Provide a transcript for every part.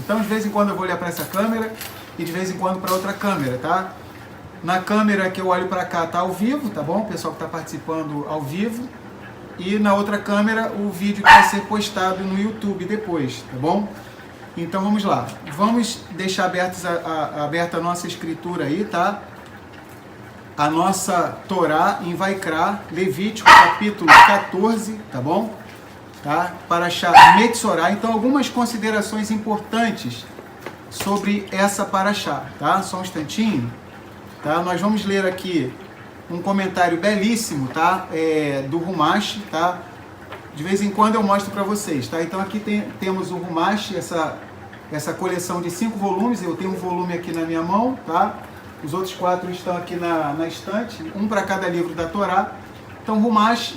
Então, de vez em quando eu vou olhar para essa câmera e de vez em quando para outra câmera, tá? Na câmera que eu olho para cá tá ao vivo, tá bom? O pessoal que está participando ao vivo. E na outra câmera o vídeo que vai ser postado no YouTube depois, tá bom? Então vamos lá. Vamos deixar aberta a nossa escritura aí, tá? A nossa Torá em Vaikra, Levítico capítulo 14, tá bom? Tá? Parashá Metzorá. Então algumas considerações importantes sobre essa Parashá, tá? Só um instantinho, tá? Nós vamos ler aqui um comentário belíssimo, tá? Do Rumash, tá? De vez em quando eu mostro para vocês, tá? Então aqui temos o Rumash, essa coleção de 5 volumes. Eu tenho um volume aqui na minha mão, tá? Os outros 4 estão aqui na estante, um para cada livro da Torá. Então Rumash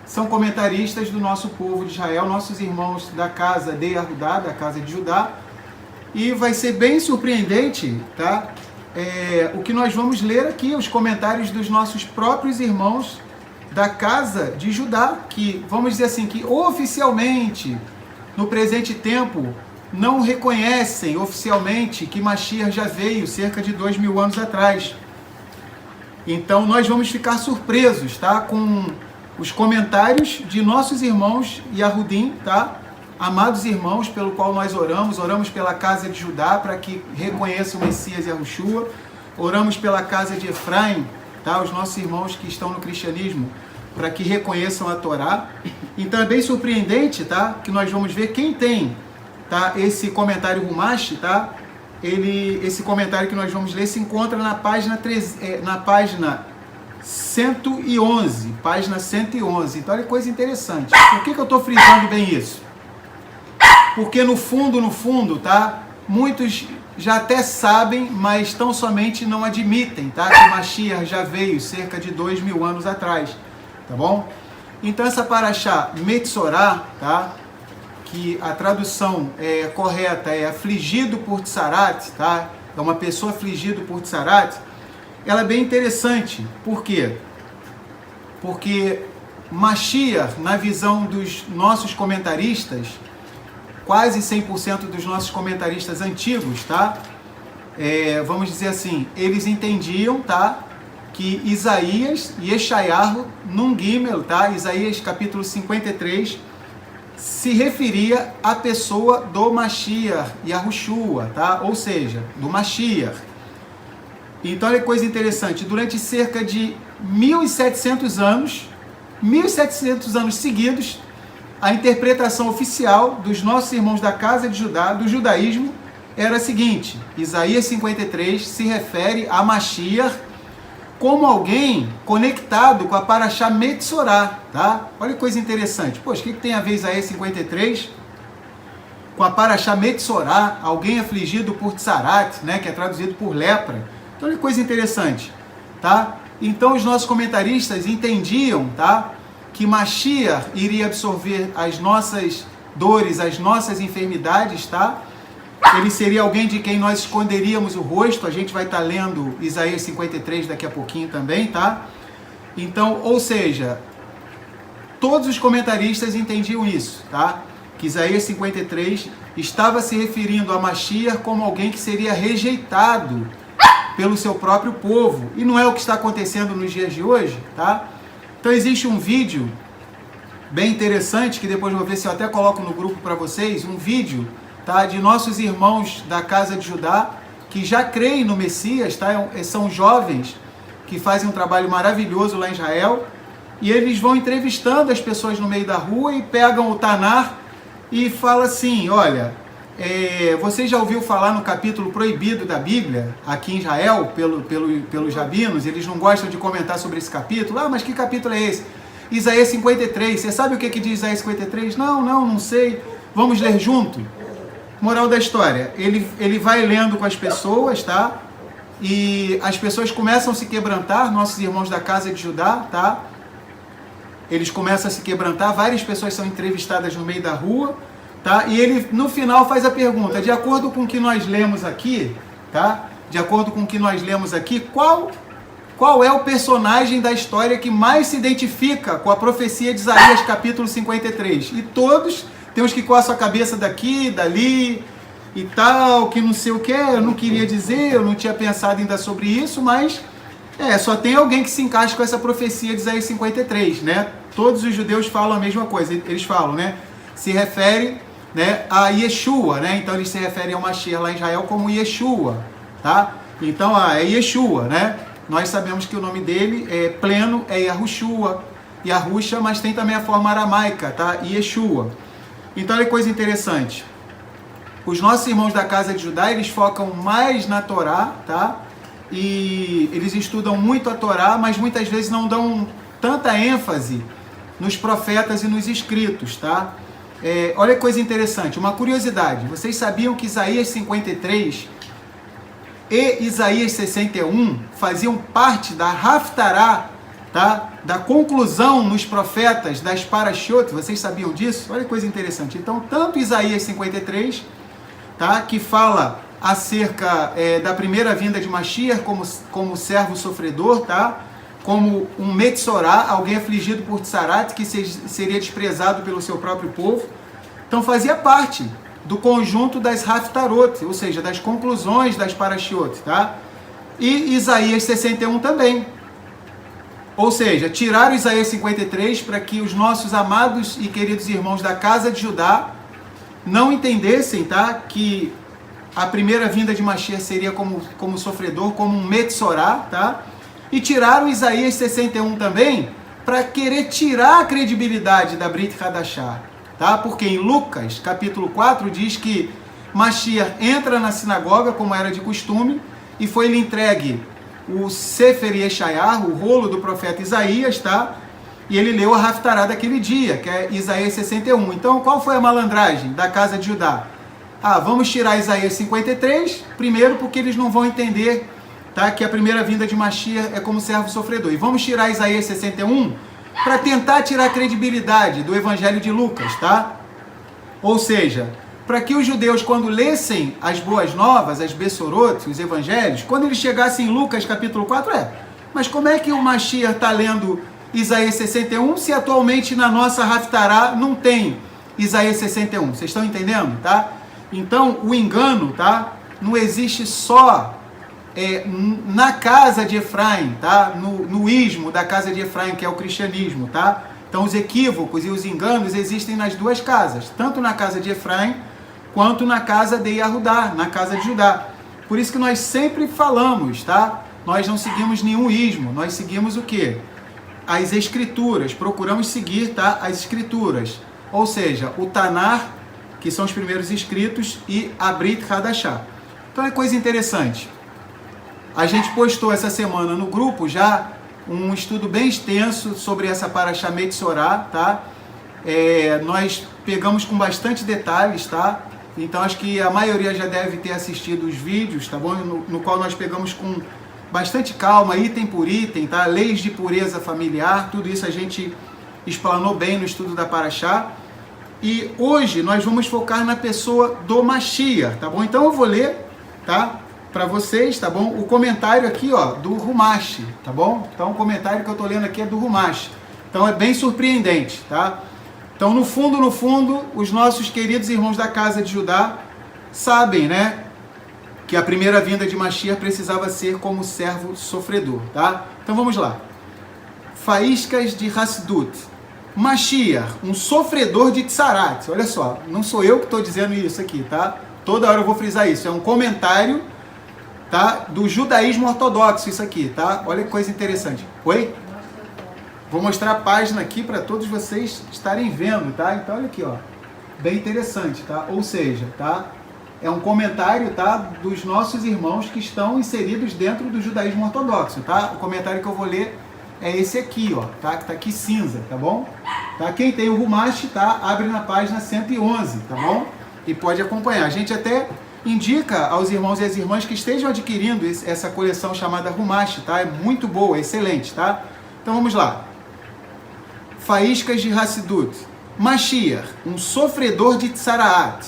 são comentaristas do nosso povo de Israel, nossos irmãos da casa de Yehudá, da casa de Judá. E vai ser bem surpreendente, tá? O que nós vamos ler aqui, os comentários dos nossos próprios irmãos da casa de Judá, que, vamos dizer assim, que oficialmente, no presente tempo, não reconhecem oficialmente que Mashiach já veio cerca de 2000 anos atrás. Então nós vamos ficar surpresos, tá? Com os comentários de nossos irmãos Yahudim, tá? Amados irmãos, pelo qual nós oramos pela casa de Judá para que reconheça o Messias Yahushua, oramos pela casa de Efraim, tá? Os nossos irmãos que estão no cristianismo, para que reconheçam a Torá. Então é bem surpreendente, tá? Que nós vamos ver quem tem, tá? Esse comentário Rumash, tá? Esse comentário que nós vamos ler se encontra na página 111, página 111. Então olha que coisa interessante. Por que eu estou frisando bem isso? Porque no fundo, tá? Muitos já até sabem, mas tão somente não admitem, tá? Que Mashiach já veio cerca de 2000 anos atrás, tá bom? Então essa Parashá Metzorá, tá? Que a tradução correta é afligido por Tsarat, tá? É uma pessoa afligida por Tsarat. Ela é bem interessante. Por quê? Porque Mashiach, na visão dos nossos comentaristas, quase 100% dos nossos comentaristas antigos, tá? Vamos dizer assim, eles entendiam, tá? Que Isaías e Yeshayahu, num Gimel, tá? Isaías capítulo 53, se referia à pessoa do Mashiach, Yahushua, tá? Ou seja, do Mashiach. Então olha que coisa interessante, durante cerca de 1700 anos seguidos, a interpretação oficial dos nossos irmãos da casa de Judá, do judaísmo, era a seguinte: Isaías 53 se refere a Mashiach como alguém conectado com a Parashá Metzorá, tá? Olha que coisa interessante. Poxa, o que tem a ver Isaías 53 com a Parashá Metzorá, alguém afligido por Tsarat, né, que é traduzido por lepra? Então olha que coisa interessante, tá? Então os nossos comentaristas entendiam, tá, que Mashiach iria absorver as nossas dores, as nossas enfermidades, tá? Ele seria alguém de quem nós esconderíamos o rosto. A gente vai estar lendo Isaías 53 daqui a pouquinho também, tá? Então, ou seja, todos os comentaristas entendiam isso, tá? Que Isaías 53 estava se referindo a Mashiach como alguém que seria rejeitado pelo seu próprio povo. E não é o que está acontecendo nos dias de hoje, tá? Então existe um vídeo bem interessante, que depois eu vou ver se eu até coloco no grupo para vocês, um vídeo, tá, de nossos irmãos da casa de Judá, que já creem no Messias, tá? São jovens que fazem um trabalho maravilhoso lá em Israel, e eles vão entrevistando as pessoas no meio da rua e pegam o Tanar e falam assim: olha, você já ouviu falar no capítulo proibido da Bíblia, aqui em Israel, pelos rabinos? Eles não gostam de comentar sobre esse capítulo. Ah, mas que capítulo é esse? Isaías 53. Você sabe o que diz Isaías 53? Não sei. Vamos ler junto? Moral da história, ele vai lendo com as pessoas, tá? E as pessoas começam a se quebrantar, nossos irmãos da casa de Judá, tá? Eles começam a se quebrantar, várias pessoas são entrevistadas no meio da rua, tá? E ele, no final, faz a pergunta: de acordo com o que nós lemos aqui, tá? De acordo com o que nós lemos aqui, qual é o personagem da história que mais se identifica com a profecia de Isaías capítulo 53? E todos Tem uns que coçam a cabeça daqui, dali e tal, que não sei o que, eu não queria dizer, eu não tinha pensado ainda sobre isso, mas só tem alguém que se encaixa com essa profecia de Isaías 53, né? Todos os judeus falam a mesma coisa, eles falam, né? Se refere, né, a Yeshua, né? Então eles se referem ao Mashiach lá em Israel como Yeshua, tá? Então, é Yeshua, né? Nós sabemos que o nome dele pleno é Yahushua, Yahusha, mas tem também a forma aramaica, tá? Yeshua. Então, olha que coisa interessante. Os nossos irmãos da casa de Judá, eles focam mais na Torá, tá? E eles estudam muito a Torá, mas muitas vezes não dão tanta ênfase nos profetas e nos escritos, tá? Olha que coisa interessante, uma curiosidade. Vocês sabiam que Isaías 53 e Isaías 61 faziam parte da Haftará, tá? Da conclusão nos profetas das Parashiot? Vocês sabiam disso? Olha que coisa interessante. Então, tanto Isaías 53, tá? Que fala acerca da primeira vinda de Mashiach como servo sofredor, tá? Como um Metzorá, alguém afligido por Tsarat, que seria desprezado pelo seu próprio povo. Então fazia parte do conjunto das Haftarot, ou seja, das conclusões das Parashiot, tá? E Isaías 61 também. Ou seja, tiraram Isaías 53 para que os nossos amados e queridos irmãos da casa de Judá não entendessem, tá? Que a primeira vinda de Mashiach seria como sofredor, como um Metzorá, tá? E tiraram Isaías 61 também para querer tirar a credibilidade da Brit Hadashah, tá? Porque em Lucas, capítulo 4, diz que Mashiach entra na sinagoga, como era de costume, e foi-lhe entregue o Sefer Yeshayahu, o rolo do profeta Isaías, tá? E ele leu a Haftará daquele dia, que é Isaías 61. Então, qual foi a malandragem da casa de Judá? Vamos tirar Isaías 53, primeiro porque eles não vão entender, tá, que a primeira vinda de Mashiach é como servo sofredor. E vamos tirar Isaías 61 para tentar tirar a credibilidade do Evangelho de Lucas, tá? Ou seja, para que os judeus, quando lessem as boas novas, as Bessorot, os Evangelhos, quando eles chegassem em Lucas capítulo 4, mas como é que o Mashiach está lendo Isaías 61 se atualmente na nossa Haftará não tem Isaías 61? Vocês estão entendendo, tá? Então, o engano, tá? Não existe só na casa de Efraim, tá? No ismo da casa de Efraim, que é o cristianismo, tá? Então, os equívocos e os enganos existem nas duas casas, tanto na casa de Efraim, quanto na casa de Yahudá, na casa de Judá. Por isso que nós sempre falamos, tá? Nós não seguimos nenhum ismo, nós seguimos o quê? As escrituras, procuramos seguir, tá? As escrituras, ou seja, o Tanar, que são os primeiros escritos, e a Brit Hadashah. Então é coisa interessante. A gente postou essa semana no grupo já um estudo bem extenso sobre essa Parashá Metzorá, tá? Nós pegamos com bastante detalhes, tá? Então acho que a maioria já deve ter assistido os vídeos, tá bom? No qual nós pegamos com bastante calma, item por item, tá? Leis de pureza familiar, tudo isso a gente explanou bem no estudo da Parashá. E hoje nós vamos focar na pessoa do Mashiach, tá bom? Então eu vou ler, tá? Para vocês, tá bom? O comentário aqui, ó, do Rumash, tá bom? Então o comentário que eu tô lendo aqui é do Rumash. Então é bem surpreendente, tá? Então no fundo, os nossos queridos irmãos da casa de Judá sabem, né? Que a primeira vinda de Mashiach precisava ser como servo sofredor, tá? Então vamos lá. Faíscas de Hassidut. Mashiach, um sofredor de Tsarat. Olha só, não sou eu que estou dizendo isso aqui, tá? Toda hora eu vou frisar isso. É um comentário, tá, do judaísmo ortodoxo isso aqui, tá? Olha que coisa interessante. Oi? Vou mostrar a página aqui para todos vocês estarem vendo, tá? Então olha aqui, ó. Bem interessante, tá? Ou seja, tá? É um comentário, tá, dos nossos irmãos que estão inseridos dentro do judaísmo ortodoxo, tá? O comentário que eu vou ler é esse aqui, ó, tá? Que tá aqui cinza, tá bom? Tá? Quem tem o Rumash, tá? Abre na página 111, tá bom? E pode acompanhar. A gente até indica aos irmãos e às irmãs que estejam adquirindo essa coleção chamada Rumash, tá? É muito boa, excelente, tá? Então vamos lá. Faíscas de Hassidut. Mashiach, um sofredor de Tsaraat,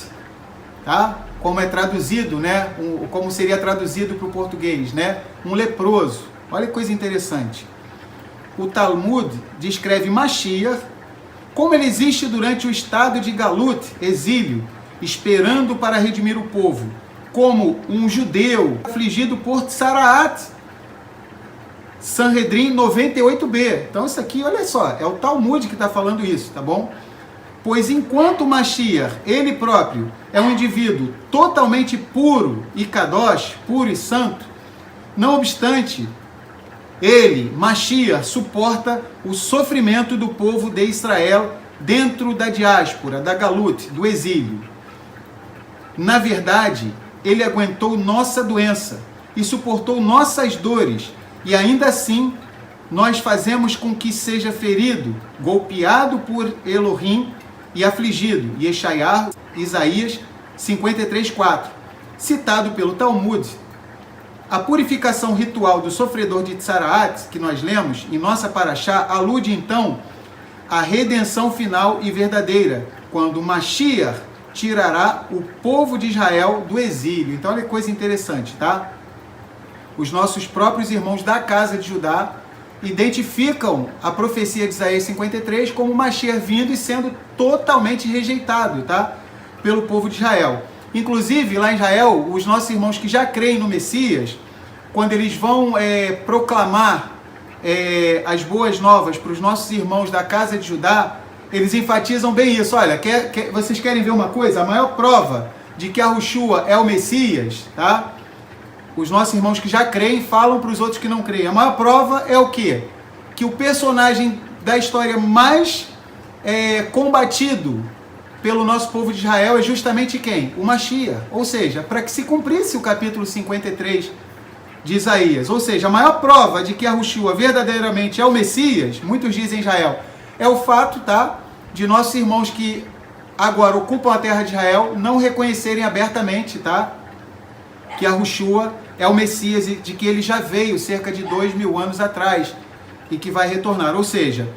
tá? Como é traduzido, né? Como seria traduzido para o português, né? Um leproso. Olha que coisa interessante. O Talmud descreve Mashiach como ele existe durante o estado de Galut, exílio, esperando para redimir o povo, como um judeu afligido por Tsaraat, Sanhedrin 98b. Então isso aqui, olha só, é o Talmud que está falando isso, tá bom? Pois enquanto o Mashiach, ele próprio, é um indivíduo totalmente puro e kadosh, puro e santo, não obstante, ele, Mashiach, suporta o sofrimento do povo de Israel dentro da diáspora, da Galut, do exílio. Na verdade, ele aguentou nossa doença e suportou nossas dores, e ainda assim nós fazemos com que seja ferido, golpeado por Elohim e afligido. Yeshayahu, Isaías 53:4. Citado pelo Talmud, a purificação ritual do sofredor de Tsaraat, que nós lemos em nossa paraxá, alude então à redenção final e verdadeira, quando Mashiach tirará o povo de Israel do exílio. Então olha que coisa interessante, tá? Os nossos próprios irmãos da casa de Judá identificam a profecia de Isaías 53 como Mashiach vindo e sendo totalmente rejeitado, tá? Pelo povo de Israel. Inclusive, lá em Israel, os nossos irmãos que já creem no Messias, quando eles vão proclamar as boas novas para os nossos irmãos da casa de Judá, eles enfatizam bem isso. Olha, vocês querem ver uma coisa? A maior prova de que Yahushua é o Messias, tá? Os nossos irmãos que já creem falam para os outros que não creem. A maior prova é o quê? Que o personagem da história mais combatido pelo nosso povo de Israel é justamente quem? O Mashiach. Ou seja, para que se cumprisse o capítulo 53 de Isaías. Ou seja, a maior prova de que Yahushua verdadeiramente é o Messias, muitos dizem em Israel, é o fato, tá, de nossos irmãos que agora ocupam a terra de Israel não reconhecerem abertamente, tá, que Yahushua é o Messias e de que ele já veio cerca de 2000 anos atrás e que vai retornar. Ou seja,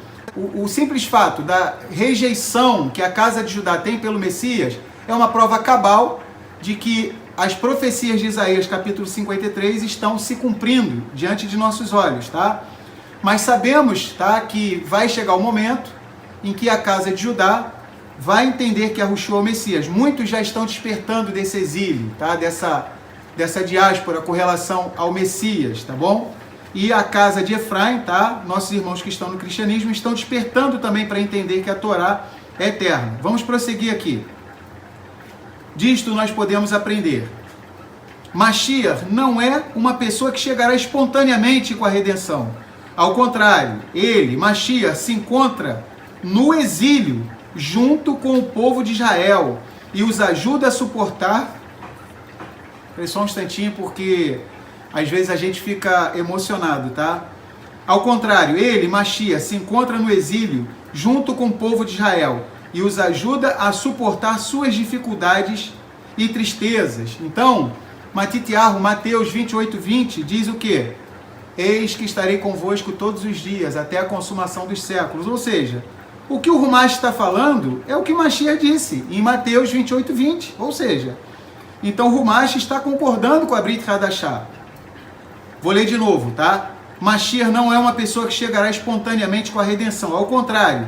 o simples fato da rejeição que a casa de Judá tem pelo Messias é uma prova cabal de que as profecias de Isaías capítulo 53 estão se cumprindo diante de nossos olhos, tá? Mas sabemos, tá, que vai chegar o momento em que a casa de Judá vai entender que Yahushua é o Messias. Muitos já estão despertando desse exílio, tá? Dessa diáspora com relação ao Messias, tá bom? E a casa de Efraim, tá? Nossos irmãos que estão no cristianismo estão despertando também para entender que a Torá é eterna. Vamos prosseguir aqui. Disto nós podemos aprender. Mashiach não é uma pessoa que chegará espontaneamente com a redenção. Ao contrário, ele, Mashiach, se encontra no exílio junto com o povo de Israel e os ajuda a suportar. Espera só um instantinho, porque às vezes a gente fica emocionado, tá? Ao contrário, ele, Mashiach, se encontra no exílio junto com o povo de Israel e os ajuda a suportar suas dificuldades e tristezas. Então, Matitiahu, Mateus 28:20 diz o quê? Eis que estarei convosco todos os dias, até a consumação dos séculos. Ou seja, o que o Rumash está falando é o que Mashiach disse em Mateus 28:20. Ou seja, então o Rumash está concordando com a Brit Hadashah. Vou ler de novo, tá? Mashiach não é uma pessoa que chegará espontaneamente com a redenção. Ao contrário,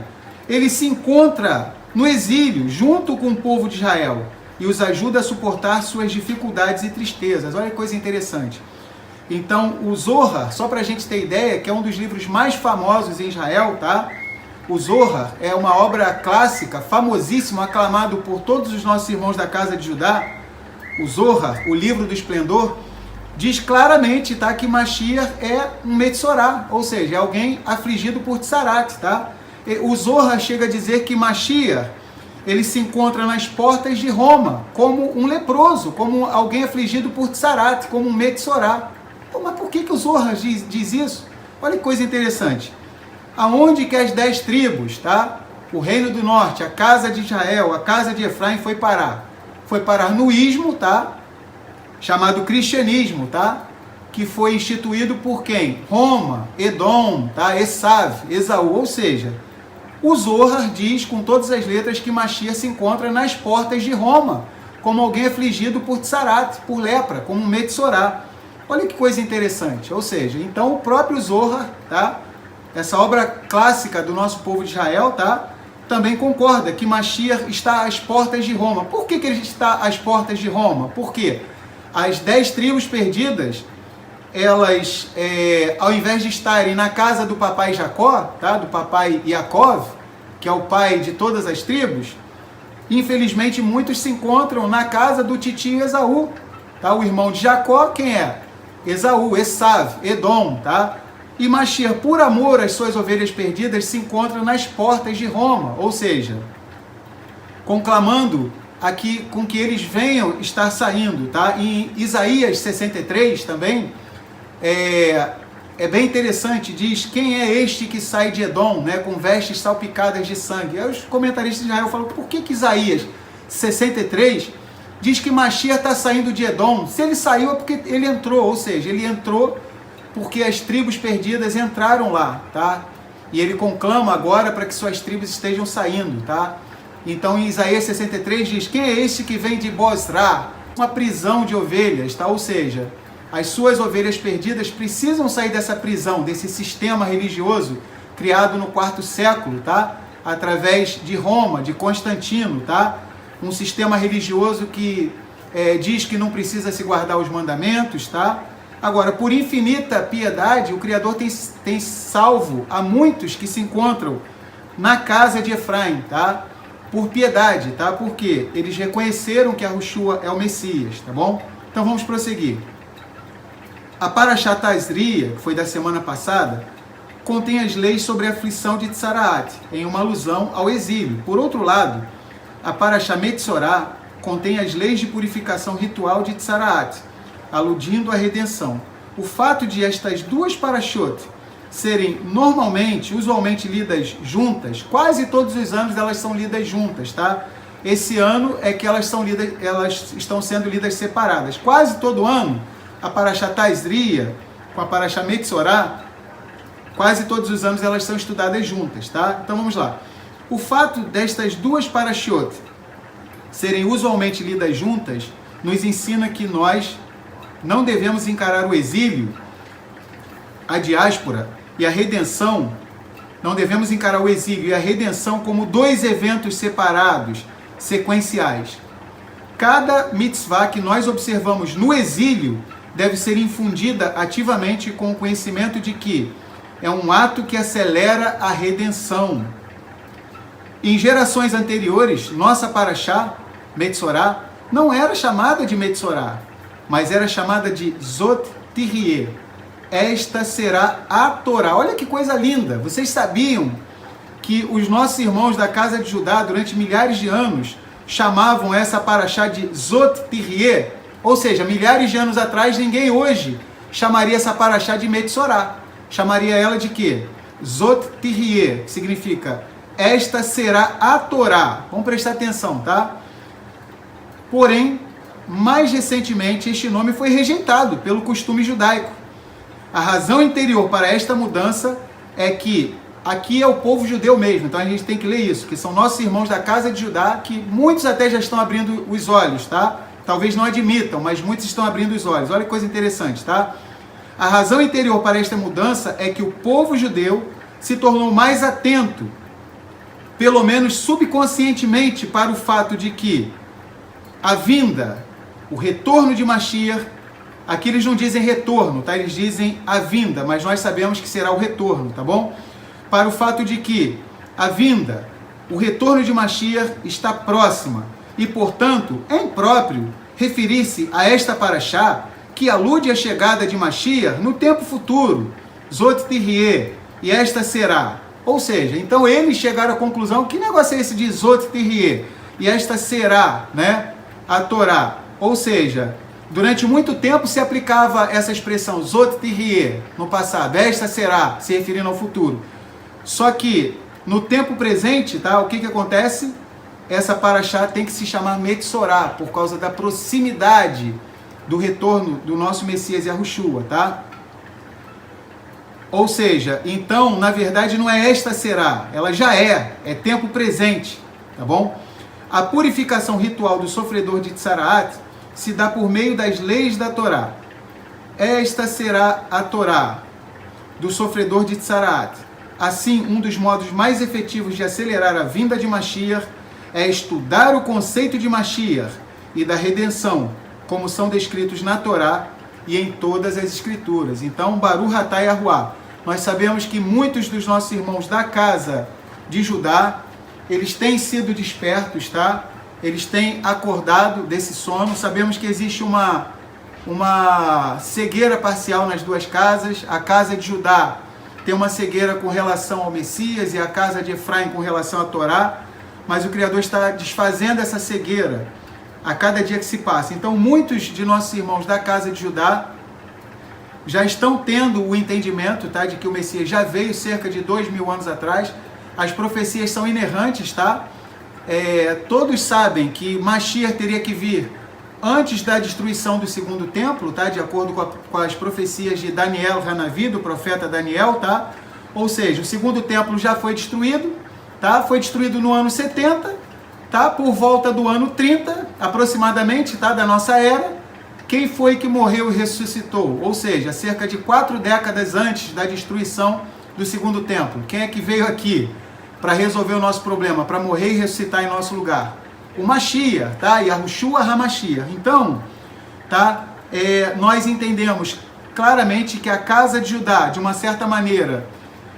ele se encontra no exílio, junto com o povo de Israel, e os ajuda a suportar suas dificuldades e tristezas. Olha que coisa interessante. Então, o Zohar, só para a gente ter ideia, que é um dos livros mais famosos em Israel, tá? O Zohar é uma obra clássica, famosíssima, aclamado por todos os nossos irmãos da casa de Judá. O Zohar, o livro do esplendor, diz claramente, tá, que Mashiach é um Metzorá, ou seja, é alguém afligido por Tsarat, tá? O Zohar chega a dizer que Mashiach, ele se encontra nas portas de Roma, como um leproso, como alguém afligido por Tsarat, como um Metzorá. Mas por que o Zohar diz isso? Olha que coisa interessante. Aonde que as 10 tribos, tá? O reino do norte, a casa de Israel, a casa de Efraim foi parar? Foi parar no ismo, tá? Chamado cristianismo, tá? Que foi instituído por quem? Roma, Edom, tá? Esav, Esaú, ou seja, o Zohar diz com todas as letras que Mashiach se encontra nas portas de Roma, como alguém afligido por Tsarat, por lepra, como um Metzorá. Olha que coisa interessante. Ou seja, então o próprio Zohar, tá? Essa obra clássica do nosso povo de Israel, tá? também concorda que Mashiach está às portas de Roma. Por que ele está às portas de Roma? Porque as 10 tribos perdidas, elas, ao invés de estarem na casa do papai Jacó, tá? Do papai Yaakov, que é o pai de todas as tribos, infelizmente muitos se encontram na casa do titio Esaú, tá? O irmão de Jacó, quem é? Esaú, Esav, Edom, tá? E Mashiach, por amor às suas ovelhas perdidas, se encontra nas portas de Roma, ou seja, conclamando aqui com que eles venham estar saindo, tá? Em Isaías 63 também, é bem interessante, diz: quem é este que sai de Edom, né, com vestes salpicadas de sangue? Aí os comentaristas de Israel falam: por que Isaías 63 diz que Mashiach está saindo de Edom? Se ele saiu é porque ele entrou, ou seja, ele entrou porque as tribos perdidas entraram lá, tá? E ele conclama agora para que suas tribos estejam saindo, tá? Então em Isaías 63 diz: quem é este que vem de Bozrá? Uma prisão de ovelhas, tá? Ou seja, as suas ovelhas perdidas precisam sair dessa prisão, desse sistema religioso criado no 4º século, tá? Através de Roma, de Constantino, tá? Um sistema religioso que diz que não precisa se guardar os mandamentos, tá? Agora, por infinita piedade, o Criador tem salvo a muitos que se encontram na casa de Efraim, tá? Por piedade, tá? Porque eles reconheceram que Yahushua é o Messias, tá bom? Então vamos prosseguir. A Parashat Tazria, que foi da semana passada, contém as leis sobre a aflição de Tzaraat, em uma alusão ao exílio. Por outro lado, a Parashat Metzorah contém as leis de purificação ritual de Tzaraat, aludindo à redenção. O fato de estas duas parashot serem usualmente lidas juntas, quase todos os anos elas são lidas juntas, tá? Esse ano é que elas estão sendo lidas separadas. Quase todo ano, a Parashat Tazria com a Parashat Metzorah, quase todos os anos elas são estudadas juntas, tá? Então vamos lá. O fato destas duas parashot serem usualmente lidas juntas nos ensina que nós não devemos encarar o exílio, a diáspora e a redenção, não devemos encarar o exílio e a redenção como dois eventos separados, sequenciais. Cada mitzvah que nós observamos no exílio deve ser infundida ativamente com o conhecimento de que é um ato que acelera a redenção. Em gerações anteriores, nossa Parashá, Metzorah, não era chamada de Metzorah, mas era chamada de Zot Tiryeh. Esta será a Torá. Olha que coisa linda! Vocês sabiam que os nossos irmãos da casa de Judá, durante milhares de anos, chamavam essa Parashá de Zot Tiryeh? Ou seja, milhares de anos atrás, ninguém hoje chamaria essa Parashá de Metzorah. Chamaria ela de quê? Zot Tiryeh, que significa esta será a Torá. Vamos prestar atenção, tá? Porém, mais recentemente, este nome foi rejeitado pelo costume judaico. A razão interior para esta mudança é que aqui é o povo judeu mesmo, então a gente tem que ler isso, que são nossos irmãos da casa de Judá, que muitos até já estão abrindo os olhos, tá? Talvez não admitam, mas muitos estão abrindo os olhos. Olha que coisa interessante, tá? A razão interior para esta mudança é que o povo judeu se tornou mais atento, pelo menos subconscientemente, para o fato de que a vinda, o retorno de Mashiach, aqui eles não dizem retorno, tá? Eles dizem a vinda, mas nós sabemos que será o retorno, tá bom? Para o fato de que a vinda, o retorno de Mashiach está próxima e, portanto, é impróprio referir-se a esta Parashá que alude à chegada de Mashiach no tempo futuro, Zot Tiryeh, e esta será. Ou seja, então eles chegaram à conclusão, que negócio é esse de Zot Tiryeh? E esta será, né, a Torá. Ou seja, durante muito tempo se aplicava essa expressão Zot Tiryeh no passado, esta será, se referindo ao futuro. Só que no tempo presente, tá, o que acontece? Essa Parashá tem que se chamar Metzorah, por causa da proximidade do retorno do nosso Messias Yahushua, tá? Ou seja, então, na verdade, não é esta será, ela já é tempo presente, tá bom? A purificação ritual do sofredor de Tzaraat se dá por meio das leis da Torá. Esta será a Torá do sofredor de Tzaraat. Assim, um dos modos mais efetivos de acelerar a vinda de Mashiach é estudar o conceito de Mashiach e da redenção, como são descritos na Torá e em todas as Escrituras. Então, Baruch atah Yahuwah. Nós sabemos que muitos dos nossos irmãos da casa de Judá, eles têm sido despertos, tá? Eles têm acordado desse sono. Sabemos que existe uma cegueira parcial nas duas casas. A casa de Judá tem uma cegueira com relação ao Messias e a casa de Efraim com relação à Torá, mas o Criador está desfazendo essa cegueira a cada dia que se passa. Então, muitos de nossos irmãos da casa de Judá já estão tendo o entendimento, tá, de que o Messias já veio cerca de 2000 anos atrás. As profecias são inerrantes, tá? Todos sabem que Mashiach teria que vir antes da destruição do segundo templo, tá? De acordo com as profecias de Daniel Hanavi, do profeta Daniel, tá? Ou seja, o segundo templo já foi destruído, tá? Foi destruído no ano 70, tá? Por volta do ano 30, aproximadamente, tá? Da nossa era. Quem foi que morreu e ressuscitou? Ou seja, cerca de 4 décadas antes da destruição do segundo templo. Quem é que veio aqui para resolver o nosso problema, para morrer e ressuscitar em nosso lugar? O Mashiach, tá? Yahushua HaMashiach. Então, tá? Nós entendemos claramente que a casa de Judá, de uma certa maneira,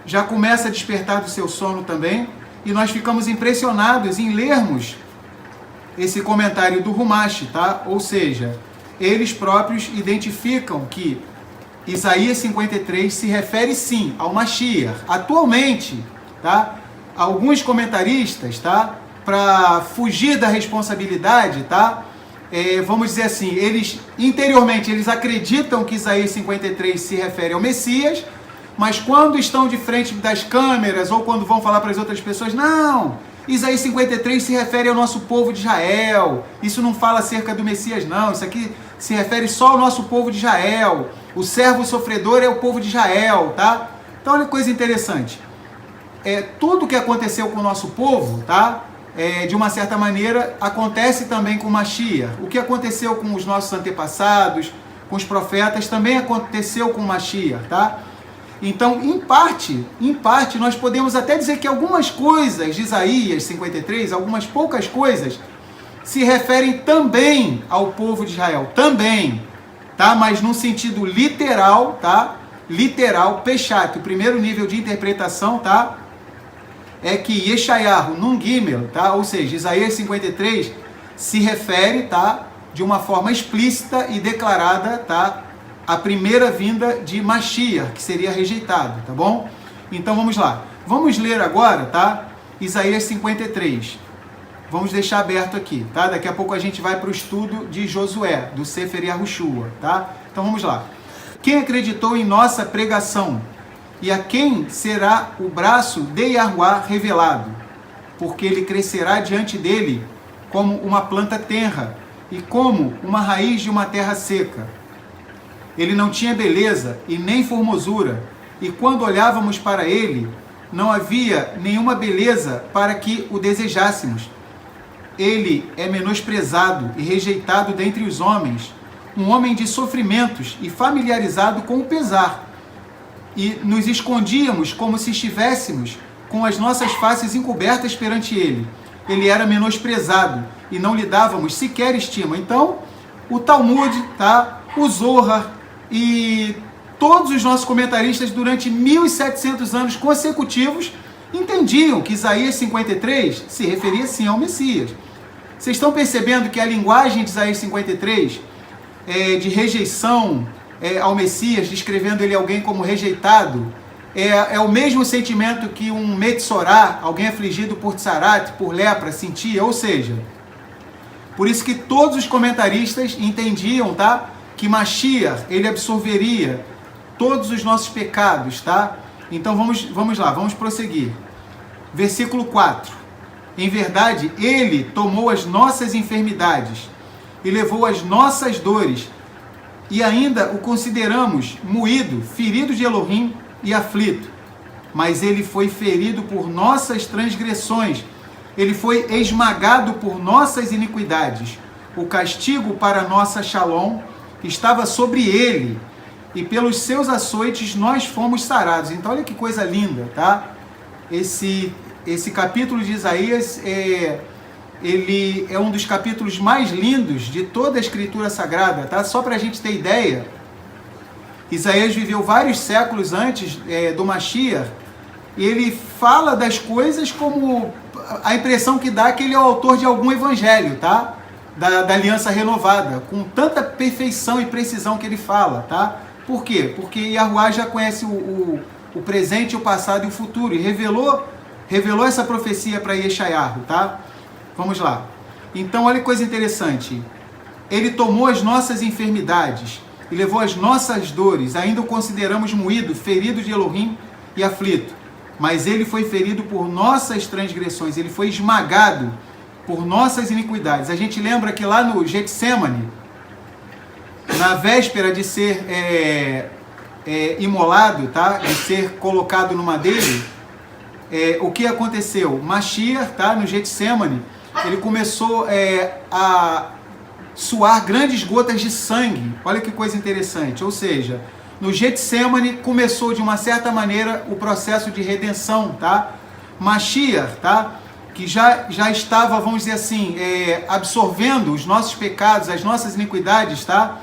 já começa a despertar do seu sono também, e nós ficamos impressionados em lermos esse comentário do Humash, tá? Ou seja, eles próprios identificam que Isaías 53 se refere sim ao Mashiach. Atualmente, tá? Alguns comentaristas, tá? Para fugir da responsabilidade, tá? Vamos dizer assim, eles interiormente eles acreditam que Isaías 53 se refere ao Messias, mas quando estão de frente das câmeras ou quando vão falar para as outras pessoas, não, Isaías 53 se refere ao nosso povo de Israel, isso não fala acerca do Messias não, isso aqui se refere só ao nosso povo de Israel, o servo sofredor é o povo de Israel, tá? Então olha que coisa interessante, tudo que aconteceu com o nosso povo, tá? De uma certa maneira, acontece também com Mashiach. O que aconteceu com os nossos antepassados, com os profetas, também aconteceu com Mashiach, tá? Então, em parte, nós podemos até dizer que algumas coisas de Isaías 53, algumas poucas coisas, se referem também ao povo de Israel, também, tá? Mas num sentido literal, tá? Literal, Peshat, o primeiro nível de interpretação, tá? É que Yeshayahu Nun Gimel, tá? Ou seja, Isaías 53 se refere, tá? De uma forma explícita e declarada, tá? A primeira vinda de Mashiach, que seria rejeitado, tá bom? Então vamos lá. Vamos ler agora, tá? Isaías 53. Vamos deixar aberto aqui, tá? Daqui a pouco a gente vai para o estudo de Josué, do Sefer Yahushua, tá? Então vamos lá. Quem acreditou em nossa pregação? E a quem será o braço de Yahuwá revelado? Porque ele crescerá diante dele como uma planta tenra e como uma raiz de uma terra seca. Ele não tinha beleza e nem formosura, e quando olhávamos para ele, não havia nenhuma beleza para que o desejássemos. Ele é menosprezado e rejeitado dentre os homens, um homem de sofrimentos e familiarizado com o pesar. E nos escondíamos como se estivéssemos com as nossas faces encobertas perante ele. Ele era menosprezado e não lhe dávamos sequer estima. Então, o Talmud, tá? O Zohar e todos os nossos comentaristas durante 1700 anos consecutivos entendiam que Isaías 53 se referia sim ao Messias. Vocês estão percebendo que a linguagem de Isaías 53 de rejeição ao Messias, descrevendo ele alguém como rejeitado, é o mesmo sentimento que um Metzorá, alguém afligido por tsarat, por lepra, sentia, ou seja, por isso que todos os comentaristas entendiam, tá, que Mashiach, ele absorveria todos os nossos pecados, tá? Então vamos lá, vamos prosseguir. Versículo 4. Em verdade, ele tomou as nossas enfermidades e levou as nossas dores, e ainda o consideramos moído, ferido de Elohim e aflito. Mas ele foi ferido por nossas transgressões, ele foi esmagado por nossas iniquidades. O castigo para nossa shalom estava sobre ele, e pelos seus açoites nós fomos sarados. Então olha que coisa linda, tá? esse capítulo de Isaías ele é um dos capítulos mais lindos de toda a Escritura Sagrada, tá? Só para a gente ter ideia, Isaías viveu vários séculos antes do Mashiach, e ele fala das coisas como a impressão que dá que ele é o autor de algum evangelho, tá? Da aliança renovada, com tanta perfeição e precisão que ele fala, tá? Por quê? Porque Yahuwah já conhece o presente, o passado e o futuro, e revelou essa profecia para Yeshayahu, tá? Vamos lá. Então, olha que coisa interessante. Ele tomou as nossas enfermidades e levou as nossas dores, ainda o consideramos moído, ferido de Elohim e aflito. Mas ele foi ferido por nossas transgressões, ele foi esmagado por nossas iniquidades. A gente lembra que lá no Getsemane, na véspera de ser imolado, tá? De ser colocado no madeiro, o que aconteceu? Mashiach, tá? No Getsemane, ele começou a suar grandes gotas de sangue. Olha que coisa interessante. Ou seja, no Getsemane começou de uma certa maneira o processo de redenção, tá? Mashiach, tá? Que já estava, vamos dizer assim, absorvendo os nossos pecados, as nossas iniquidades, tá?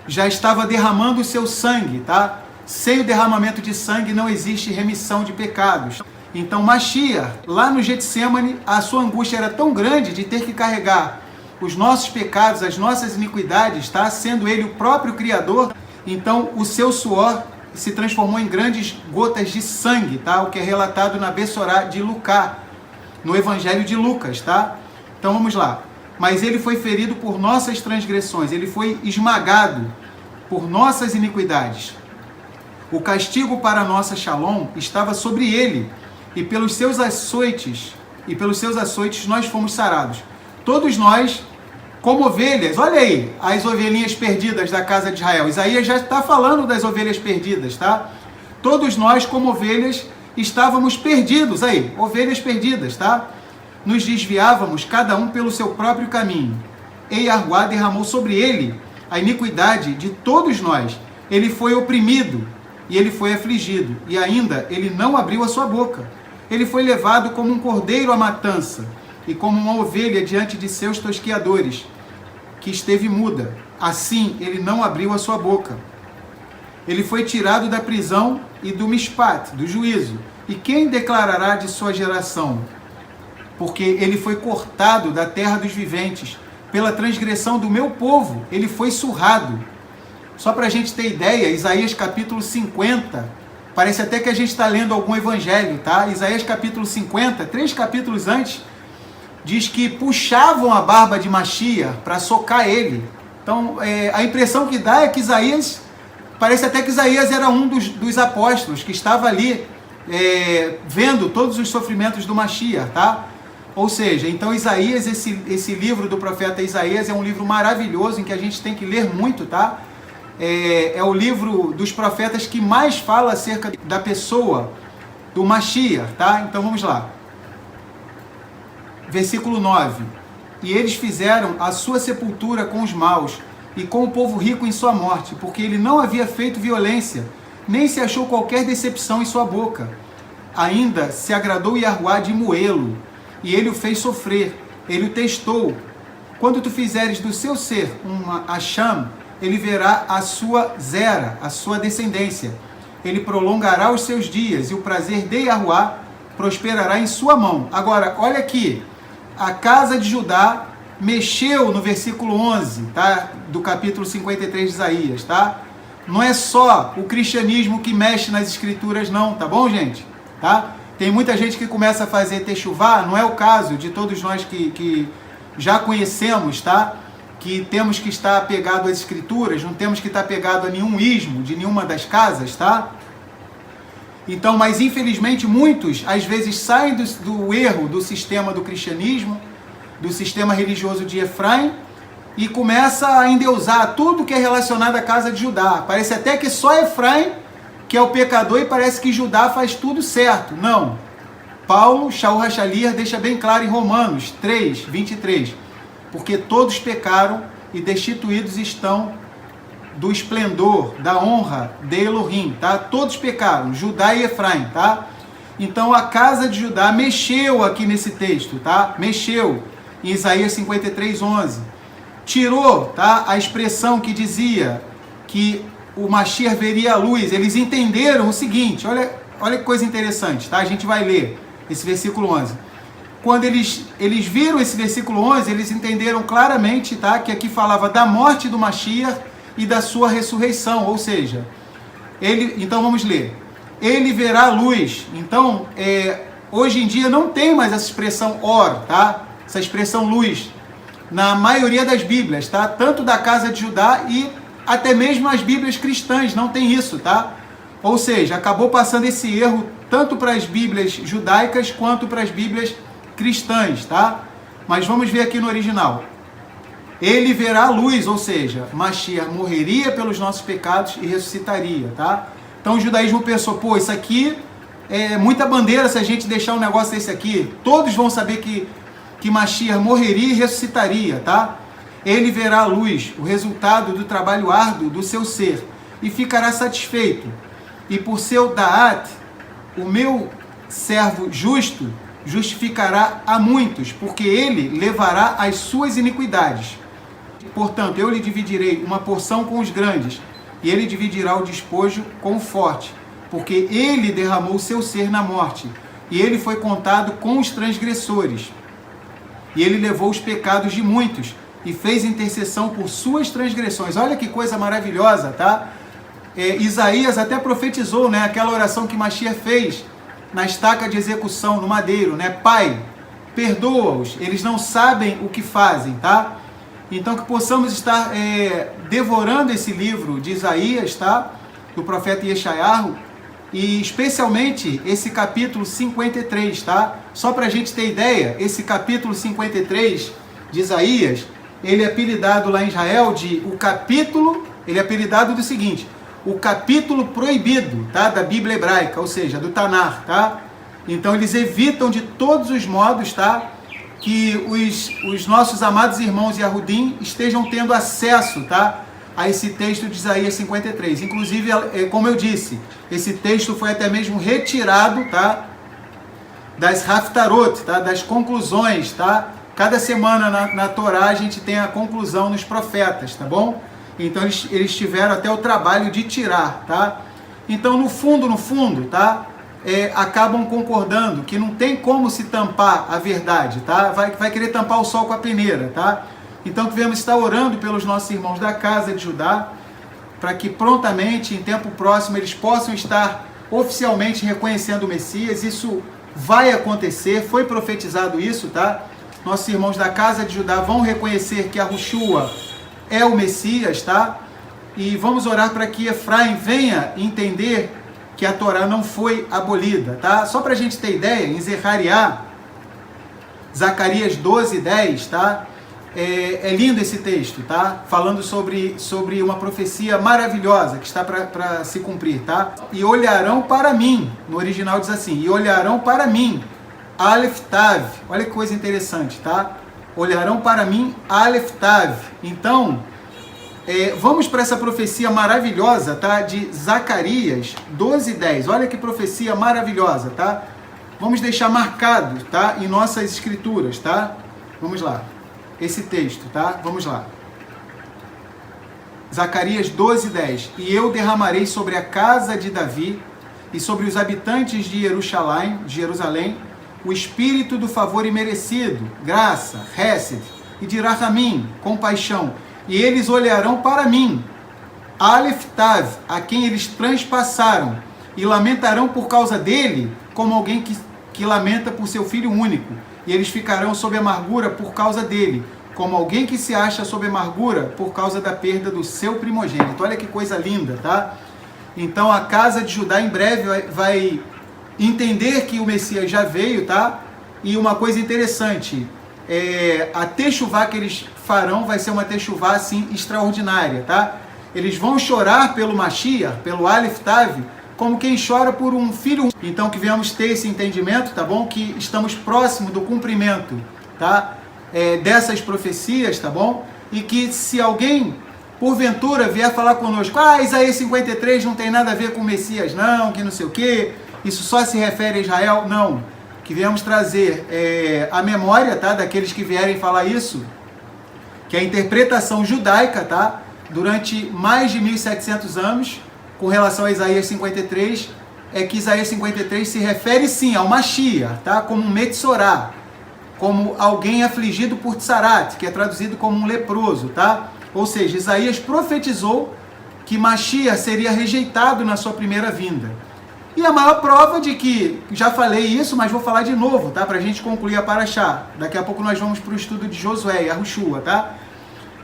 Já estava derramando o seu sangue, tá? Sem o derramamento de sangue não existe remissão de pecados. Então Mashiach, lá no Getsemane, a sua angústia era tão grande de ter que carregar os nossos pecados, as nossas iniquidades, tá? Sendo ele o próprio Criador, então o seu suor se transformou em grandes gotas de sangue, tá? O que é relatado na Bessorá de Lucas, no Evangelho de Lucas, tá? Então vamos lá. Mas ele foi ferido por nossas transgressões, ele foi esmagado por nossas iniquidades. O castigo para a nossa Shalom estava sobre ele, e pelos seus açoites nós fomos sarados. Todos nós, como ovelhas, olha aí, as ovelhinhas perdidas da casa de Israel. Isaías já está falando das ovelhas perdidas, tá? Todos nós, como ovelhas, estávamos perdidos, aí, ovelhas perdidas, tá? Nos desviávamos, cada um pelo seu próprio caminho. E Yahuwah derramou sobre ele a iniquidade de todos nós. Ele foi oprimido e ele foi afligido, e ainda ele não abriu a sua boca. Ele foi levado como um cordeiro à matança, e como uma ovelha diante de seus tosqueadores, que esteve muda. Assim ele não abriu a sua boca. Ele foi tirado da prisão e do mishpat, do juízo. E quem declarará de sua geração? Porque ele foi cortado da terra dos viventes. Pela transgressão do meu povo, ele foi surrado. Só para a gente ter ideia, Isaías capítulo 50, parece até que a gente está lendo algum evangelho, tá? Isaías capítulo 50, 3 capítulos antes, diz que puxavam a barba de Mashiach para socar ele. Então, a impressão que dá é que Isaías, parece até que Isaías era um dos apóstolos que estava ali vendo todos os sofrimentos do Mashiach, tá? Ou seja, então Isaías, esse livro do profeta Isaías é um livro maravilhoso em que a gente tem que ler muito, tá? É o livro dos profetas que mais fala acerca da pessoa do Mashiach, tá? Então vamos lá. Versículo 9. E eles fizeram a sua sepultura com os maus, e com o povo rico em sua morte, porque ele não havia feito violência, nem se achou qualquer decepção em sua boca. Ainda se agradou Yahuwah de moê-lo, e ele o fez sofrer, ele o testou. Quando tu fizeres do seu ser uma Hasham, ele verá a sua zera, a sua descendência. Ele prolongará os seus dias, e o prazer de Yahuwah prosperará em sua mão. Agora, olha aqui, a casa de Judá mexeu no versículo 11, tá? Do capítulo 53 de Isaías, tá? Não é só o cristianismo que mexe nas escrituras não, tá bom, gente? Tá? Tem muita gente que começa a fazer techuvá, não é o caso de todos nós que já conhecemos, tá? Que temos que estar apegado às escrituras, não temos que estar apegado a nenhum ismo de nenhuma das casas, tá? Então, mas infelizmente muitos, às vezes, saem do erro do sistema do cristianismo, do sistema religioso de Efraim, e começa a endeusar tudo que é relacionado à casa de Judá. Parece até que só Efraim que é o pecador, e parece que Judá faz tudo certo. Não. Paulo, Shaul HaShalir, deixa bem claro em Romanos 3, 23. Porque todos pecaram e destituídos estão do esplendor, da honra de Elohim, tá? Todos pecaram, Judá e Efraim, tá? Então a casa de Judá mexeu aqui nesse texto, tá? Mexeu em Isaías 53:11. Tirou, tá? A expressão que dizia que o Mashiach veria a luz. Eles entenderam o seguinte, olha que coisa interessante, tá? A gente vai ler esse versículo 11. Quando eles viram esse versículo 11, eles entenderam claramente, tá? Que aqui falava da morte do Mashiach e da sua ressurreição, ou seja, então vamos ler. Ele verá a luz. Então, hoje em dia não tem mais essa expressão or, tá? Essa expressão luz, na maioria das Bíblias, tá? Tanto da casa de Judá e até mesmo as Bíblias cristãs não tem isso, tá? Ou seja, acabou passando esse erro tanto para as Bíblias judaicas quanto para as Bíblias cristãs, tá? Mas vamos ver aqui no original. Ele verá a luz, ou seja, Mashiach morreria pelos nossos pecados e ressuscitaria, tá? Então o judaísmo pensou, pô, isso aqui é muita bandeira se a gente deixar um negócio desse aqui. Todos vão saber que Mashiach morreria e ressuscitaria, tá? Ele verá a luz, o resultado do trabalho árduo do seu ser, e ficará satisfeito. E por seu Da'at, o meu servo justo justificará a muitos, porque ele levará as suas iniquidades. Portanto, eu lhe dividirei uma porção com os grandes, e ele dividirá o despojo com o forte, porque ele derramou o seu ser na morte, e ele foi contado com os transgressores. E ele levou os pecados de muitos, e fez intercessão por suas transgressões. Olha que coisa maravilhosa, tá? Isaías até profetizou, né, aquela oração que Mashiach fez na estaca de execução, no madeiro, né? Pai, perdoa-os, eles não sabem o que fazem, tá? Então que possamos estar devorando esse livro de Isaías, tá? Do profeta Yeshayahu, e especialmente esse capítulo 53, tá? Só para a gente ter ideia, esse capítulo 53 de Isaías, ele é apelidado lá em Israel ele é apelidado do seguinte, o capítulo proibido, tá? Da Bíblia hebraica, ou seja, do Tanar, tá? Então eles evitam de todos os modos, tá? Que os nossos amados irmãos Yahudim estejam tendo acesso, tá? A esse texto de Isaías 53. Inclusive, como eu disse, esse texto foi até mesmo retirado, tá? Das Haftarot, tá? Das conclusões, tá? Cada semana na Torá a gente tem a conclusão nos profetas, tá bom? Então eles tiveram até o trabalho de tirar, tá? Então no fundo, tá? Acabam concordando que não tem como se tampar a verdade, tá? Vai querer tampar o sol com a peneira, tá? Então devemos estar orando pelos nossos irmãos da casa de Judá, para que prontamente, em tempo próximo, eles possam estar oficialmente reconhecendo o Messias. Isso vai acontecer, foi profetizado isso, tá? Nossos irmãos da casa de Judá vão reconhecer que Yahushua é o Messias, tá? E vamos orar para que Efraim venha entender que a Torá não foi abolida, tá? Só para a gente ter ideia, em Zechariah, Zacarias 12:10, tá? É lindo esse texto, tá? Falando sobre uma profecia maravilhosa que está para se cumprir, tá? E olharão para mim, no original diz assim, e olharão para mim, Aleph Tav, olha que coisa interessante, tá? Olharão para mim, Aleph Tav. Então, vamos para essa profecia maravilhosa, tá? De Zacarias 12:10, olha que profecia maravilhosa, tá? Vamos deixar marcado, tá? Em nossas escrituras, tá? Vamos lá. Esse texto, tá? Vamos lá. Zacarias 12:10. E eu derramarei sobre a casa de Davi e sobre os habitantes de Jerusalém, o espírito do favor imerecido, graça, hesed, e de rahamim, compaixão. E eles olharão para mim, Aleph Tav, a quem eles transpassaram, e lamentarão por causa dele, como alguém que lamenta por seu filho único. E eles ficarão sob amargura por causa dele, como alguém que se acha sob amargura por causa da perda do seu primogênito. Olha que coisa linda, tá? Então a casa de Judá em breve vai entender que o Messias já veio, tá? E uma coisa interessante, a techuvá que eles farão vai ser uma techuvá assim extraordinária, tá? Eles vão chorar pelo Mashiach, pelo Aleph Tav, como quem chora por um filho. Então que venhamos ter esse entendimento, tá bom? Que estamos próximo do cumprimento, tá? Dessas profecias, tá bom? E que se alguém, porventura, vier falar conosco, Isaías 53 não tem nada a ver com o Messias não, que não sei o quê, isso só se refere a Israel? Não. Que viemos trazer a memória, tá, daqueles que vierem falar isso, que a interpretação judaica, tá, durante mais de 1700 anos, com relação a Isaías 53, é que Isaías 53 se refere sim ao Mashiach, tá, como um Metzorá, como alguém afligido por Tsarat, que é traduzido como um leproso, tá? Ou seja, Isaías profetizou que Mashiach seria rejeitado na sua primeira vinda. E a maior prova de que, já falei isso, mas vou falar de novo, tá? Para a gente concluir a Parashá. Daqui a pouco nós vamos para o estudo de Josué e Yahushua, tá?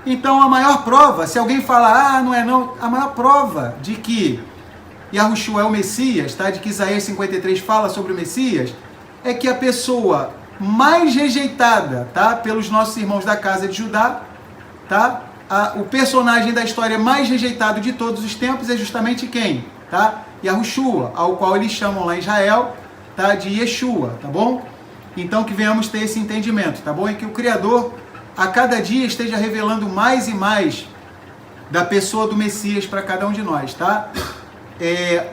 Então, a maior prova, se alguém falar, não é não, a maior prova de que Yahushua é o Messias, tá? De que Isaías 53 fala sobre o Messias, é que a pessoa mais rejeitada, tá? Pelos nossos irmãos da casa de Judá, tá? O personagem da história mais rejeitado de todos os tempos é justamente quem? Tá? Yahushua, ao qual eles chamam lá em Israel, tá, de Yeshua, tá bom? Então que venhamos ter esse entendimento, tá bom? E que o Criador a cada dia esteja revelando mais e mais da pessoa do Messias para cada um de nós, tá?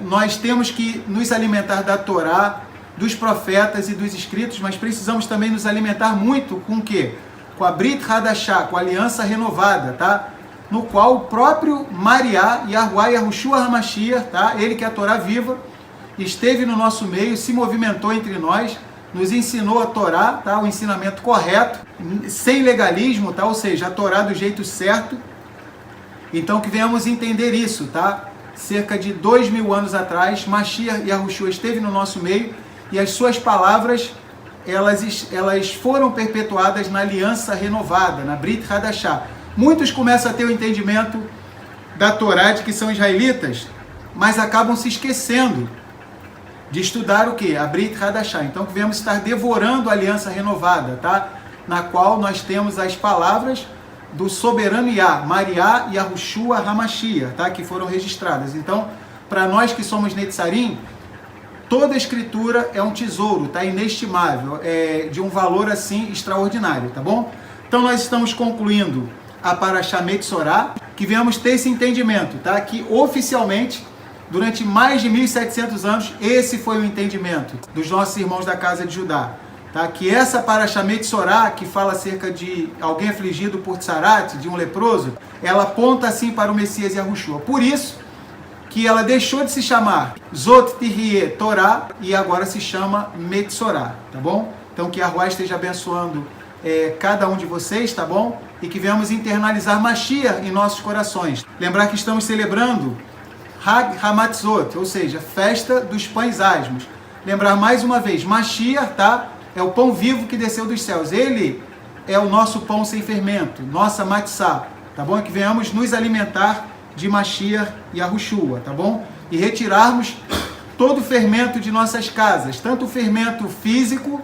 Nós temos que nos alimentar da Torá, dos profetas e dos escritos, mas precisamos também nos alimentar muito com o quê? Com a Brit Hadashah, com a aliança renovada, tá? No qual o próprio Mariá, Yahuwá, Yahushua HaMashiach, tá? Ele que é a Torá viva, esteve no nosso meio, se movimentou entre nós, nos ensinou a Torá, tá? O ensinamento correto, sem legalismo, tá? Ou seja, a Torá do jeito certo. Então que venhamos entender isso, tá? Cerca de 2000 anos atrás, Mashiach Yahushua esteve no nosso meio e as suas palavras, elas foram perpetuadas na aliança renovada, na Brit Hadashah. Muitos começam a ter o entendimento da Torá de que são israelitas, mas acabam se esquecendo de estudar o que? A Brit Hadashah. Então, que devemos estar devorando a aliança renovada, tá? Na qual nós temos as palavras do soberano Yah, Mariá e Yahushua HaMashiach, tá? Que foram registradas. Então, para nós que somos Netzarim, toda a escritura é um tesouro, tá? Inestimável, de um valor assim extraordinário, tá bom? Então, nós estamos concluindo a Parashá Metzorá, que venhamos ter esse entendimento, tá? Que oficialmente, durante mais de 1700 anos, esse foi o entendimento dos nossos irmãos da casa de Judá, tá? Que essa Parashá Metzorá, que fala acerca de alguém afligido por Tsarat, de um leproso, ela aponta assim para o Messias Yahushua. Por isso que ela deixou de se chamar Zot Tihyeh Torá e agora se chama Metzorá, tá bom? Então que Yahuwá esteja abençoando cada um de vocês, tá bom? E que venhamos internalizar Mashiach em nossos corações. Lembrar que estamos celebrando Hag Hamatzot, ou seja, festa dos pães asmos. Lembrar mais uma vez, Mashiach, tá? É o pão vivo que desceu dos céus. Ele é o nosso pão sem fermento, nossa matzá, tá bom? E que venhamos nos alimentar de Mashiach e Yahushua, tá bom? E retirarmos todo o fermento de nossas casas, tanto o fermento físico,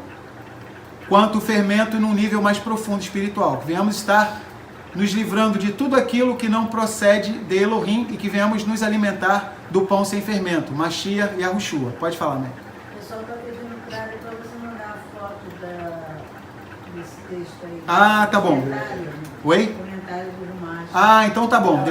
quanto o fermento num nível mais profundo espiritual. Que venhamos estar nos livrando de tudo aquilo que não procede de Elohim e que venhamos nos alimentar do pão sem fermento, Mashiach e Yahushua. Pode falar, né? O pessoal está pedindo para você mandar a foto desse texto aí. Ah, tá bom. Oi? Comentário do Rumash. Ah, então tá bom.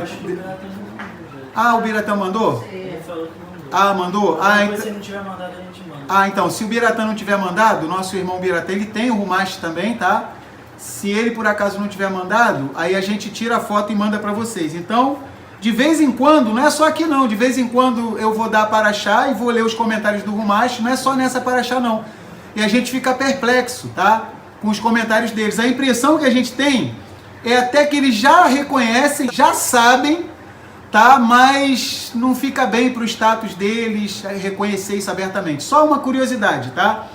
O Biratã mandou? Ele falou que mandou. Ah, mandou? Se não tiver mandado, a gente manda. Então, se o Biratã não tiver mandado, o nosso irmão Biratã, ele tem o Rumash também, tá? Se ele por acaso não tiver mandado, aí a gente tira a foto e manda para vocês. Então, de vez em quando, não é só aqui não, de vez em quando eu vou dar a Parashá e vou ler os comentários do Rumash, não é só nessa Parashá não. E a gente fica perplexo, tá? Com os comentários deles. A impressão que a gente tem é até que eles já reconhecem, já sabem, tá? Mas não fica bem para o status deles reconhecer isso abertamente. Só uma curiosidade, tá?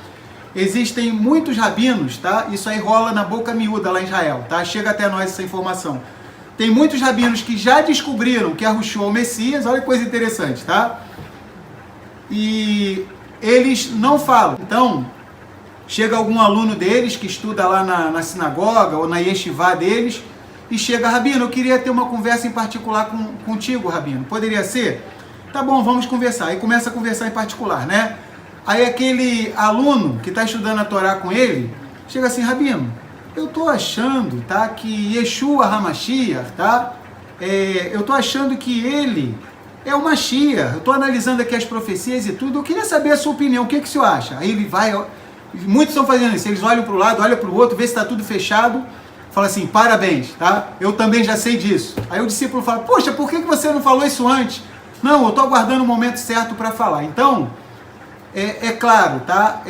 Existem muitos rabinos, tá? Isso aí rola na boca miúda lá em Israel, tá? Chega até nós essa informação. Tem muitos rabinos que já descobriram que Yahushua é o Messias, olha que coisa interessante, tá? E eles não falam. Então, chega algum aluno deles que estuda lá na sinagoga ou na yeshivá deles e chega, Rabino, eu queria ter uma conversa em particular contigo, Rabino. Poderia ser? Tá bom, vamos conversar. Aí começa a conversar em particular, né? Aí aquele aluno que está estudando a Torá com ele, chega assim, Rabino, eu estou achando, tá, que Yeshua HaMashiach, tá, eu estou achando que ele é o Mashiach. Eu estou analisando aqui as profecias e tudo, eu queria saber a sua opinião, o que o senhor acha? Aí ele vai, muitos estão fazendo isso, eles olham para o lado, olham para o outro, vê se está tudo fechado, fala assim, parabéns, tá? Eu também já sei disso. Aí o discípulo fala, poxa, por que você não falou isso antes? Não, eu estou aguardando o momento certo para falar. Então, é claro, tá?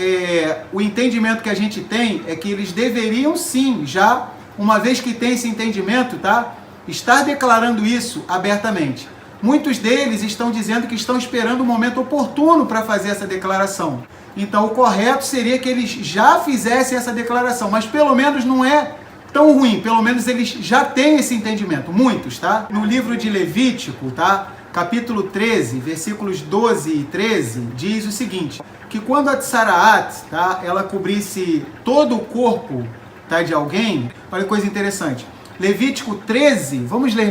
O entendimento que a gente tem é que eles deveriam sim, já, uma vez que tem esse entendimento, tá? Estar declarando isso abertamente. Muitos deles estão dizendo que estão esperando o momento oportuno para fazer essa declaração. Então, o correto seria que eles já fizessem essa declaração, mas pelo menos não é tão ruim, pelo menos eles já têm esse entendimento, muitos, tá? No livro de Levítico, tá? Capítulo 13, versículos 12 e 13, diz o seguinte, que quando a Tsaraat, tá? Ela cobrisse todo o corpo, tá? De alguém, olha que coisa interessante. Levítico 13, vamos ler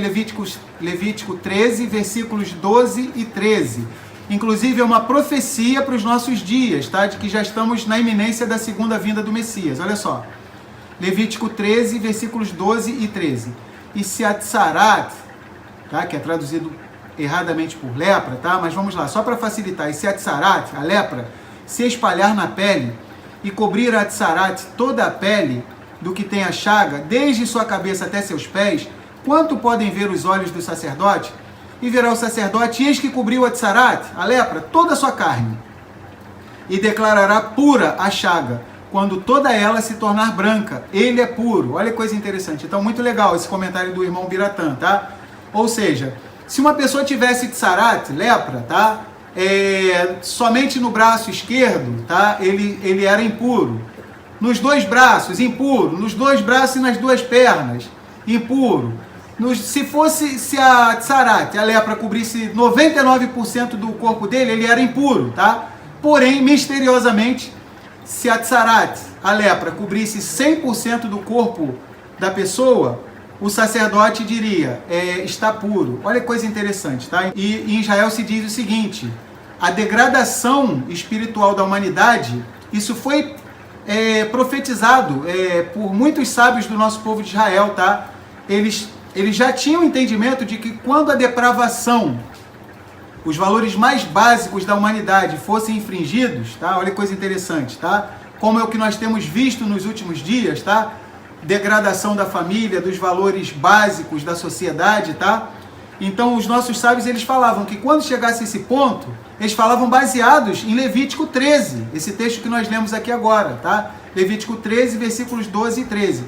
Levítico 13, versículos 12 e 13. Inclusive é uma profecia para os nossos dias, tá? De que já estamos na iminência da segunda vinda do Messias. Olha só. Levítico 13, versículos 12 e 13. E se a Tsarat, tá? Que é traduzido erradamente por lepra, tá? Mas vamos lá, só para facilitar. E se a Tsarat, a lepra, se espalhar na pele e cobrir a Tsarat toda a pele, do que tem a chaga, desde sua cabeça até seus pés, quanto podem ver os olhos do sacerdote? E verá o sacerdote, eis que cobriu a Tsarat, a lepra, toda a sua carne. E declarará pura a chaga, quando toda ela se tornar branca. Ele é puro. Olha que coisa interessante. Então, muito legal esse comentário do irmão Biratã, tá? Ou seja, se uma pessoa tivesse Tsarat, lepra, tá? Somente no braço esquerdo, tá? Ele era impuro. Nos dois braços, impuro. Nos dois braços e nas duas pernas, impuro. Se a Tsarat, a lepra, cobrisse 99% do corpo dele, ele era impuro, tá? Porém, misteriosamente, se a Tsarat, a lepra, cobrisse 100% do corpo da pessoa, o sacerdote diria, está puro. Olha que coisa interessante, tá? E em Israel se diz o seguinte, a degradação espiritual da humanidade, isso foi profetizado por muitos sábios do nosso povo de Israel, tá? Eles já tinham entendimento de que quando a depravação, os valores mais básicos da humanidade fossem infringidos, tá? Olha que coisa interessante, tá? Como é o que nós temos visto nos últimos dias, tá? Degradação da família, dos valores básicos da sociedade, tá? Então, os nossos sábios, eles falavam que quando chegasse esse ponto, eles falavam baseados em Levítico 13, esse texto que nós lemos aqui agora, tá? Levítico 13, versículos 12 e 13.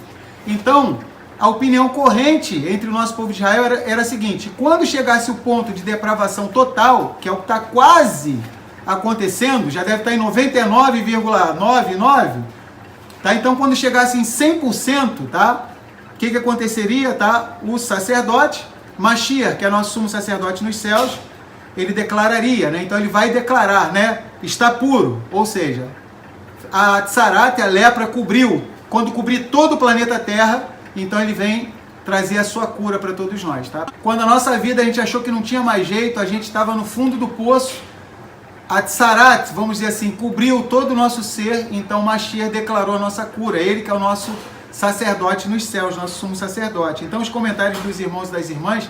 Então, a opinião corrente entre o nosso povo de Israel era a seguinte, quando chegasse o ponto de depravação total, que é o que está quase acontecendo, já deve estar em 99,99%, tá? Então, quando chegasse em 100%, tá? O que aconteceria, tá? O sacerdote, Mashiach, que é nosso sumo sacerdote nos céus, ele declararia, né? Então ele vai declarar, né? Está puro, ou seja, a Tsarat, a lepra, cobriu. Quando cobrir todo o planeta Terra, então ele vem trazer a sua cura para todos nós, tá? Quando a nossa vida a gente achou que não tinha mais jeito, a gente estava no fundo do poço, a Tsarat, vamos dizer assim, cobriu todo o nosso ser, então Mashiach declarou a nossa cura, ele que é o nosso sacerdote nos céus, nosso sumo sacerdote. Então os comentários dos irmãos e das irmãs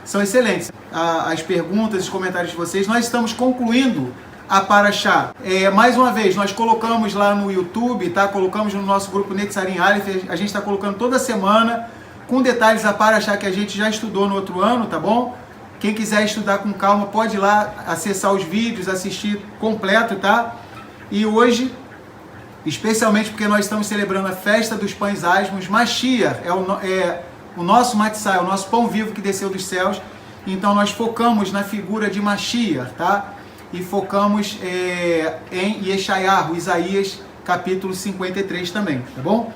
são excelentes. As perguntas, os comentários de vocês, nós estamos concluindo a Parashá. Mais uma vez, nós colocamos lá no YouTube, tá? Colocamos no nosso grupo Netzarim Aleph, a gente está colocando toda semana, com detalhes a Parashá que a gente já estudou no outro ano, tá bom? Quem quiser estudar com calma, pode ir lá, acessar os vídeos, assistir completo, tá? E hoje, especialmente porque nós estamos celebrando a festa dos pães asmos, Mashiach é o nosso Matzah, é o nosso pão vivo que desceu dos céus. Então nós focamos na figura de Mashiach, tá? E focamos em Yeshayahu, Isaías, capítulo 53 também, tá bom?